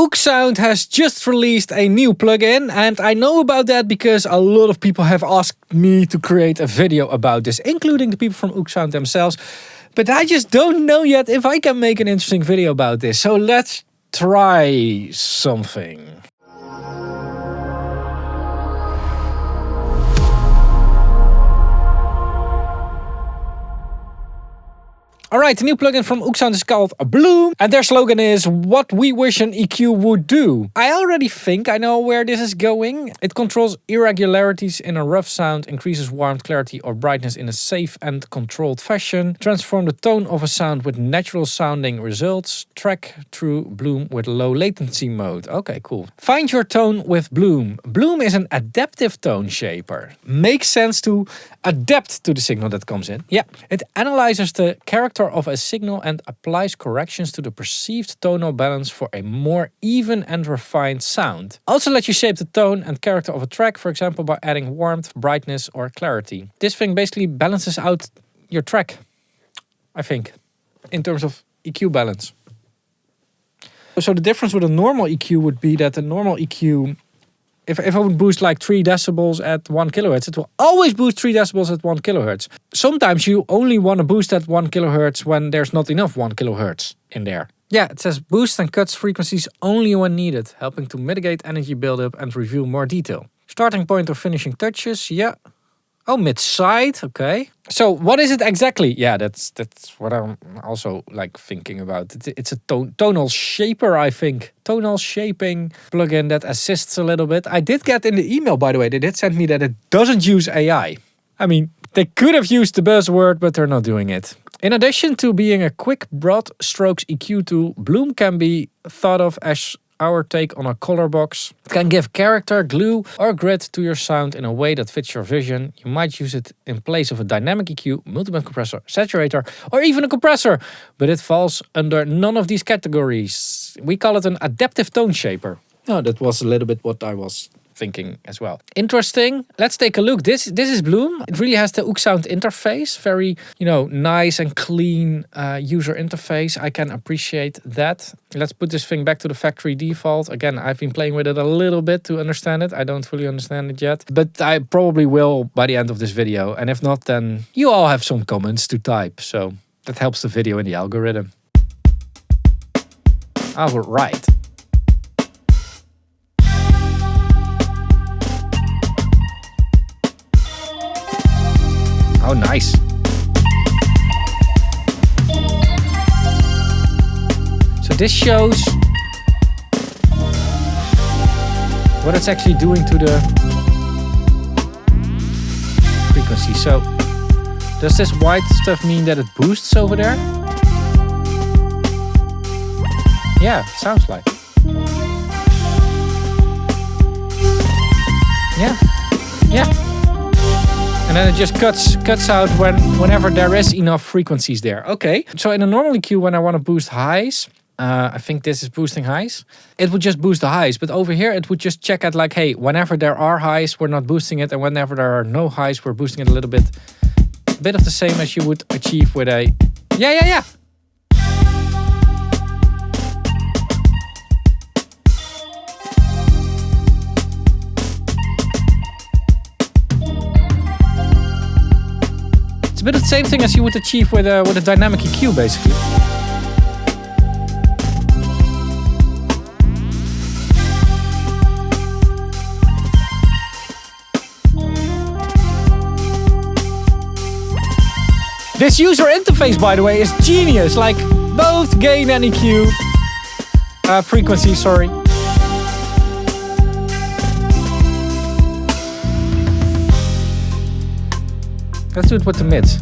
Oeksound has just released a new plugin, and I know about that because a lot of people have asked me to create a video about this, including the people from Oeksound themselves. But I just don't know yet if I can make an interesting video about this. So let's try something. Alright, the new plugin from Oeksound is called Bloom, and their slogan is what we wish an EQ would do. I already think I know where this is going. It controls irregularities in a rough sound, increases warmth, clarity or brightness in a safe and controlled fashion, transform the tone of a sound with natural sounding results, track through Bloom with low latency mode. Okay, cool. Find your tone with Bloom. Bloom is an adaptive tone shaper. Makes sense to adapt to the signal that comes in. Yeah, it analyzes the character of a signal and applies corrections to the perceived tonal balance for a more even and refined sound. Also lets you shape the tone and character of a track, for example by adding warmth, brightness or clarity. This thing basically balances out your track, I think, in terms of EQ balance. So the difference with a normal EQ would be that a normal EQ, if I would boost like 3 decibels at 1 kilohertz, it will always boost 3 decibels at 1 kilohertz. Sometimes you only want to boost at 1 kilohertz when there's not enough 1 kilohertz in there. Yeah, it says boosts and cuts frequencies only when needed, helping to mitigate energy buildup and reveal more detail. Starting point or finishing touches, yeah. Oh, mid-side, okay. So what is it exactly? Yeah, that's what I'm also like thinking about. It's a tonal shaper, I think. Tonal shaping plugin that assists a little bit. I did get in the email, by the way, they did send me that it doesn't use AI. I mean, they could have used the buzzword, but they're not doing it. In addition to being a quick broad strokes EQ tool, Bloom can be thought of as our take on a color box. It can give character, glue or grit to your sound in a way that fits your vision. You might use it in place of a dynamic EQ, multiband compressor, saturator or even a compressor, but it falls under none of these categories. We call it an adaptive tone shaper. Oh, that was a little bit what I was thinking as well. Interesting. Let's take a look. This is Bloom. It really has the Oeksound interface. Very, nice and clean user interface. I can appreciate that. Let's put this thing back to the factory default. Again, I've been playing with it a little bit to understand it. I don't fully understand it yet, but I probably will by the end of this video. And if not, then you all have some comments to type. So that helps the video in the algorithm. All right. Oh, nice. So this shows what it's actually doing to the frequency. So does this white stuff mean that it boosts over there? Yeah, sounds like. Yeah. And then it just cuts out whenever there is enough frequencies there. Okay, so in a normal EQ, when I want to boost highs, I think this is boosting highs. It would just boost the highs, but over here it would just check at like, hey, whenever there are highs, we're not boosting it, and whenever there are no highs, we're boosting it a little bit. A bit of the same as you would achieve with a... Yeah. It's a bit of the same thing as you would achieve with a dynamic EQ, basically. This user interface, by the way, is genius. Like both gain and EQ, frequency, sorry. Let's do it with the mids.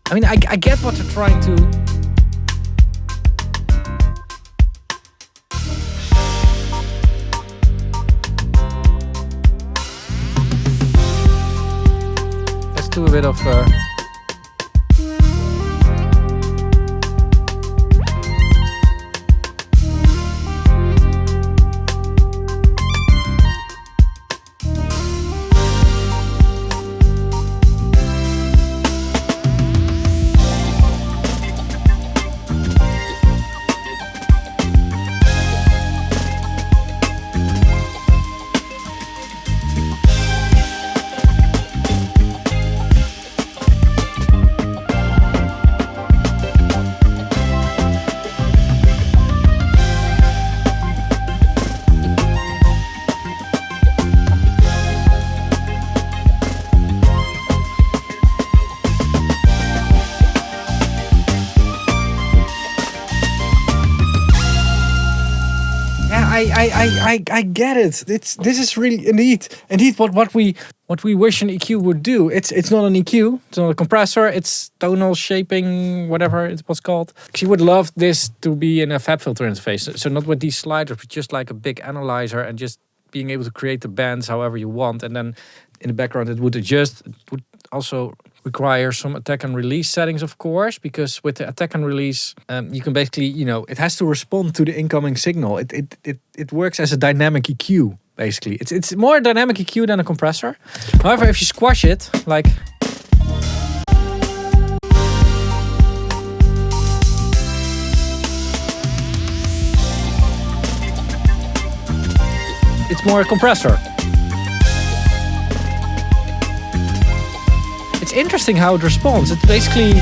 I mean, I get what they're trying to... Let's do a bit of... I get it. This is really indeed what we wish an EQ would do. It's not an EQ. It's not a compressor. It's tonal shaping, whatever it was called. She would love this to be in a fab filter interface. So not with these sliders, but just like a big analyzer and just being able to create the bands however you want. And then in the background it would adjust. It would also require some attack and release settings, of course, because with the attack and release, you can basically, it has to respond to the incoming signal. It works as a dynamic EQ, basically. It's more a dynamic EQ than a compressor. However, if you squash it, like... it's more a compressor. It's interesting how it responds. It's basically,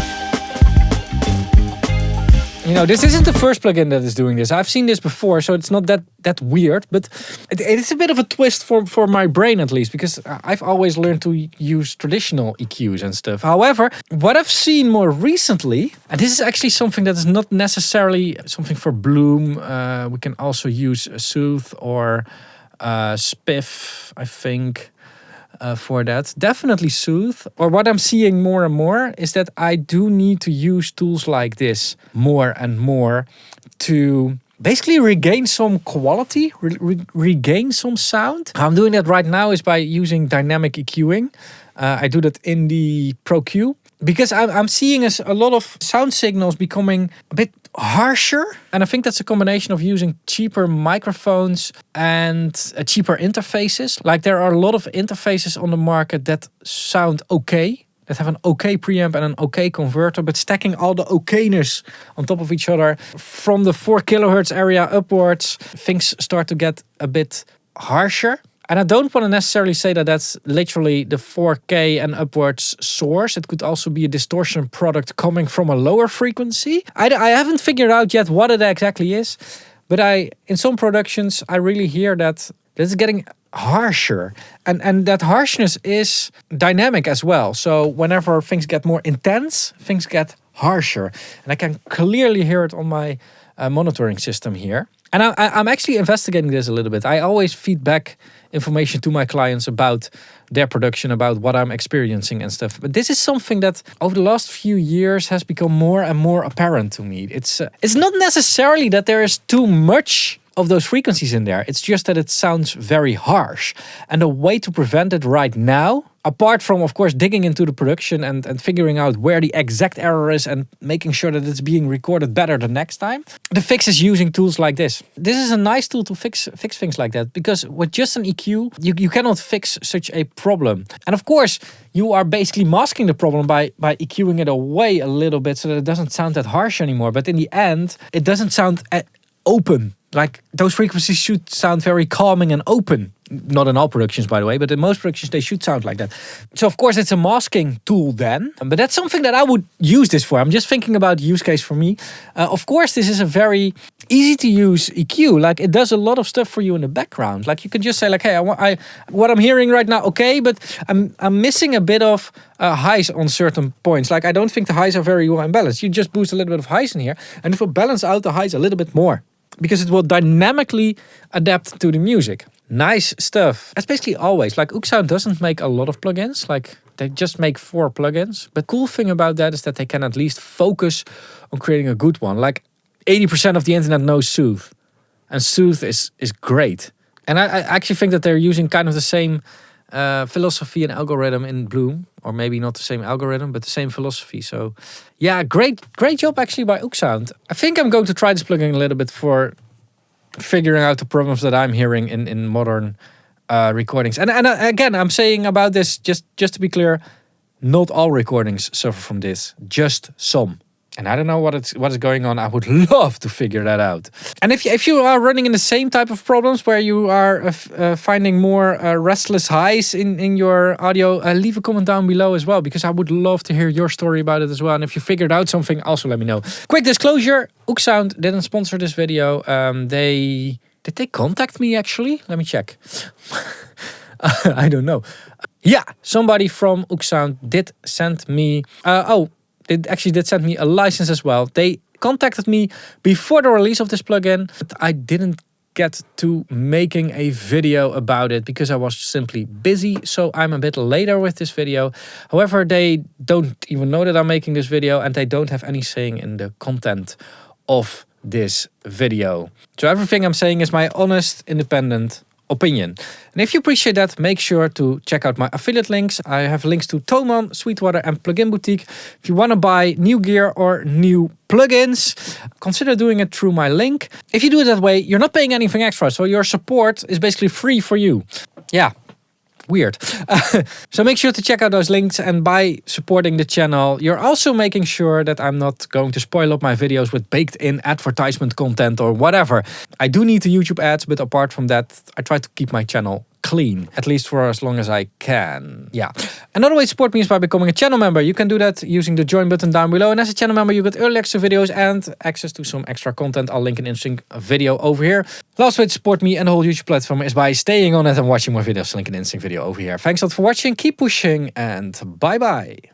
this isn't the first plugin that is doing this. I've seen this before, so it's not that weird, but it's a bit of a twist for my brain, at least, because I've always learned to use traditional EQs and stuff. However, what I've seen more recently, and this is actually something that is not necessarily something for Bloom. We can also use Soothe or Spiff, I think. For that. Definitely Soothe. Or what I'm seeing more and more is that I do need to use tools like this more and more to basically regain some quality, regain some sound. How I'm doing that right now is by using dynamic EQing. I do that in the Pro Q because I'm seeing a lot of sound signals becoming a bit harsher, and I think that's a combination of using cheaper microphones and cheaper interfaces. Like there are a lot of interfaces on the market that sound okay, that have an okay preamp and an okay converter, but stacking all the okayness on top of each other from the 4 kilohertz area upwards, things start to get a bit harsher. And I don't want to necessarily say that that's literally the 4K and upwards source. It could also be a distortion product coming from a lower frequency. I haven't figured out yet what it exactly is. But in some productions, I really hear that it's getting harsher. And that harshness is dynamic as well. So whenever things get more intense, things get harsher. And I can clearly hear it on my monitoring system here. And I'm actually investigating this a little bit. I always feed back information to my clients about their production, about what I'm experiencing and stuff. But this is something that over the last few years has become more and more apparent to me. It's not necessarily that there is too much of those frequencies in there. It's just that it sounds very harsh. And the way to prevent it right now, apart from, of course, digging into the production and figuring out where the exact error is and making sure that it's being recorded better the next time, the fix is using tools like this. This is a nice tool to fix things like that, because with just an EQ, you cannot fix such a problem. And of course, you are basically masking the problem by EQing it away a little bit so that it doesn't sound that harsh anymore. But in the end, it doesn't sound open. Like those frequencies should sound very calming and open. Not in all productions, by the way, but in most productions they should sound like that. So of course it's a masking tool then, but that's something that I would use this for. I'm just thinking about use case for me. Of course, this is a very easy to use EQ. Like it does a lot of stuff for you in the background. Like you can just say like, hey, what I'm hearing right now, okay, but I'm missing a bit of highs on certain points. Like I don't think the highs are very well balanced. You just boost a little bit of highs in here, and it will balance out the highs a little bit more, because it will dynamically adapt to the music. Nice stuff. That's basically always. Like Oeksound doesn't make a lot of plugins. Like they just make 4 plugins. But cool thing about that is that they can at least focus on creating a good one. Like 80% of the internet knows Soothe. And Soothe is great. And I actually think that they're using kind of the same philosophy and algorithm in Bloom. Or maybe not the same algorithm, but the same philosophy. So yeah, great job actually by Oeksound. I think I'm going to try this plugin a little bit for figuring out the problems that I'm hearing in modern recordings. And again, I'm saying about this, just to be clear, not all recordings suffer from this, just some. And I don't know what is going on. I would love to figure that out. And if you are running in the same type of problems where you are finding more restless highs in your audio, leave a comment down below as well, because I would love to hear your story about it as well. And if you figured out something, also let me know. Quick disclosure, Oeksound didn't sponsor this video. Did they contact me actually? Let me check. I don't know. Yeah, somebody from Oeksound did send me... They actually did send me a license as well. They contacted me before the release of this plugin, but I didn't get to making a video about it because I was simply busy. So I'm a bit later with this video. However, they don't even know that I'm making this video and they don't have any saying in the content of this video. So everything I'm saying is my honest, independent opinion. And if you appreciate that, make sure to check out my affiliate links. I have links to Toman, Sweetwater and Plugin Boutique. If you want to buy new gear or new plugins, consider doing it through my link. If you do it that way, you're not paying anything extra. So your support is basically free for you. Yeah. Weird. So make sure to check out those links, and by supporting the channel, you're also making sure that I'm not going to spoil up my videos with baked in advertisement content or whatever. I do need the YouTube ads, but apart from that, I try to keep my channel clean, at least for as long as I can. Yeah. Another way to support me is by becoming a channel member. You can do that using the join button down below. And as a channel member, you get early access to videos and access to some extra content. I'll link an interesting video over here. Last way to support me and the whole YouTube platform is by staying on it and watching more videos. Link an interesting video over here. Thanks a lot for watching. Keep pushing and bye bye.